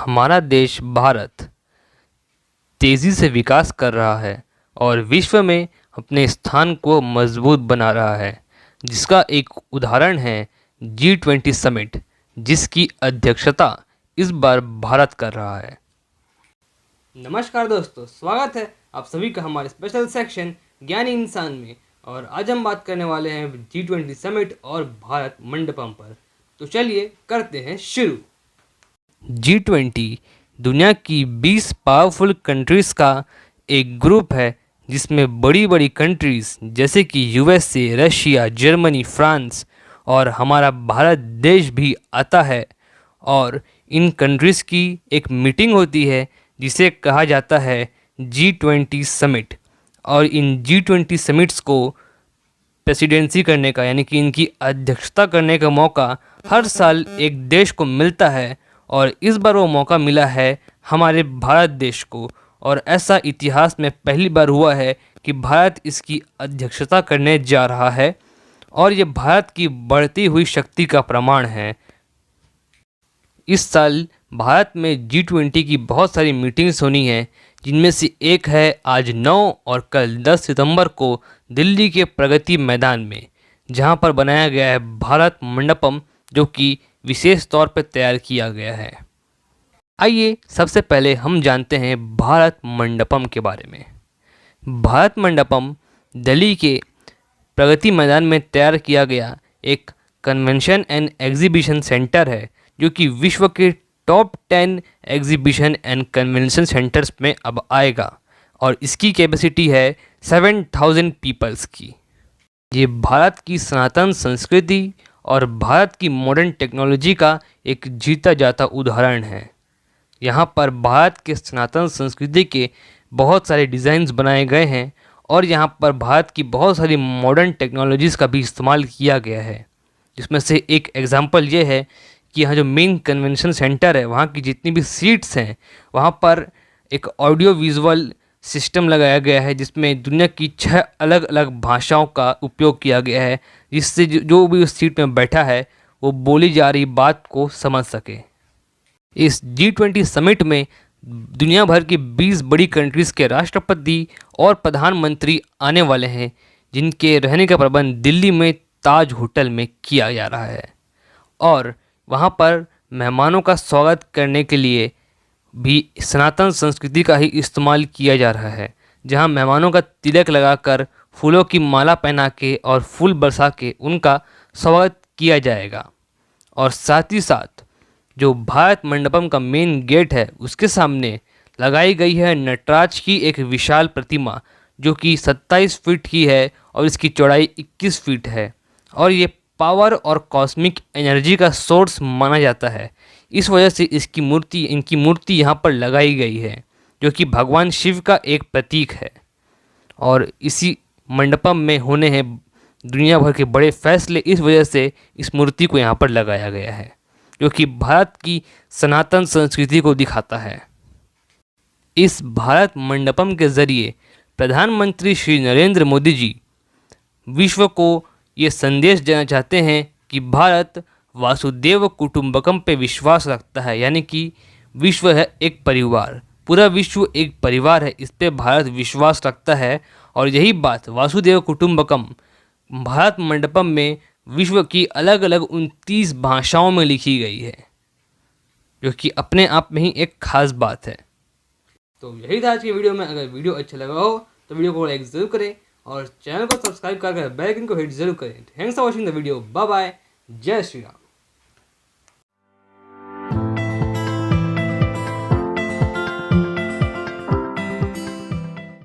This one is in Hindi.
हमारा देश भारत तेज़ी से विकास कर रहा है और विश्व में अपने स्थान को मजबूत बना रहा है, जिसका एक उदाहरण है G20 समिट, जिसकी अध्यक्षता इस बार भारत कर रहा है। नमस्कार दोस्तों, स्वागत है आप सभी का हमारे स्पेशल सेक्शन ज्ञानी इंसान में। और आज हम बात करने वाले हैं G20 समिट और भारत मंडपम पर। तो चलिए करते हैं शुरू। G20 दुनिया की 20 पावरफुल कंट्रीज़ का एक ग्रुप है, जिसमें बड़ी बड़ी कंट्रीज़ जैसे कि USA, रशिया, जर्मनी, फ्रांस और हमारा भारत देश भी आता है। और इन कंट्रीज़ की एक मीटिंग होती है जिसे कहा जाता है G20 समिट। और इन G20 समिट्स को प्रेसिडेंसी करने का, यानी कि इनकी अध्यक्षता करने का मौका हर साल एक देश को मिलता है, और इस बार वो मौका मिला है हमारे भारत देश को। और ऐसा इतिहास में पहली बार हुआ है कि भारत इसकी अध्यक्षता करने जा रहा है, और ये भारत की बढ़ती हुई शक्ति का प्रमाण है। इस साल भारत में G20 की बहुत सारी मीटिंग्स होनी है, जिनमें से एक है आज 9 और कल 10 सितंबर को दिल्ली के प्रगति मैदान में, जहां पर बनाया गया है भारत मंडपम, जो कि विशेष तौर पर तैयार किया गया है। आइए सबसे पहले हम जानते हैं भारत मंडपम के बारे में। भारत मंडपम दिल्ली के प्रगति मैदान में तैयार किया गया एक कन्वेंशन एंड एग्जीबिशन सेंटर है, जो कि विश्व के top 10 exhibition and convention centres में अब आएगा, और इसकी कैपेसिटी है 7000 पीपल्स की। ये भारत की सनातन संस्कृति और भारत की मॉडर्न टेक्नोलॉजी का एक जीता जाता उदाहरण है। यहाँ पर भारत के सनातन संस्कृति के बहुत सारे डिज़ाइंस बनाए गए हैं, और यहाँ पर भारत की बहुत सारी मॉडर्न टेक्नोलॉजीज़ का भी इस्तेमाल किया गया है। जिसमें से एक एग्जांपल ये है कि यहाँ जो मेन कन्वेंशन सेंटर है, वहाँ की जितनी भी सीट्स हैं, वहाँ पर एक ऑडियो विजुअल सिस्टम लगाया गया है, जिसमें दुनिया की 6 अलग अलग भाषाओं का उपयोग किया गया है, जिससे जो भी उस सीट में बैठा है वो बोली जा रही बात को समझ सके। इस G20 समिट में दुनिया भर की 20 बड़ी कंट्रीज़ के राष्ट्रपति और प्रधानमंत्री आने वाले हैं, जिनके रहने का प्रबंध दिल्ली में ताज होटल में किया जा रहा है। और वहाँ पर मेहमानों का स्वागत करने के लिए भी सनातन संस्कृति का ही इस्तेमाल किया जा रहा है, जहाँ मेहमानों का तिलक लगाकर, फूलों की माला पहना के और फूल बरसा के उनका स्वागत किया जाएगा। और साथ ही साथ जो भारत मंडपम का मेन गेट है, उसके सामने लगाई गई है नटराज की एक विशाल प्रतिमा, जो कि 27 फीट की है और इसकी चौड़ाई 21 फीट है। और ये पावर और कॉस्मिक एनर्जी का सोर्स माना जाता है। इस वजह से इनकी मूर्ति यहाँ पर लगाई गई है, जो कि भगवान शिव का एक प्रतीक है। और इसी मंडपम में होने हैं दुनिया भर के बड़े फैसले, इस वजह से इस मूर्ति को यहाँ पर लगाया गया है, जो कि भारत की सनातन संस्कृति को दिखाता है। इस भारत मंडपम के ज़रिए प्रधानमंत्री श्री नरेंद्र मोदी जी विश्व को ये संदेश देना चाहते हैं कि भारत वासुदेव कुटुंबकम पे विश्वास रखता है, यानी कि विश्व है एक परिवार, पूरा विश्व एक परिवार है, इस पे भारत विश्वास रखता है। और यही बात वासुदेव कुटुंबकम भारत मंडपम में विश्व की अलग अलग 29 भाषाओं में लिखी गई है, जो कि अपने आप में ही एक खास बात है। तो यही था आज की वीडियो में। अगर वीडियो अच्छा लगा हो तो वीडियो को लाइक ज़रूर करें और चैनल को सब्सक्राइब करके बेल आइकन को हिट जरूर करें। Thanks for watching the video. Bye bye. जय श्री राम।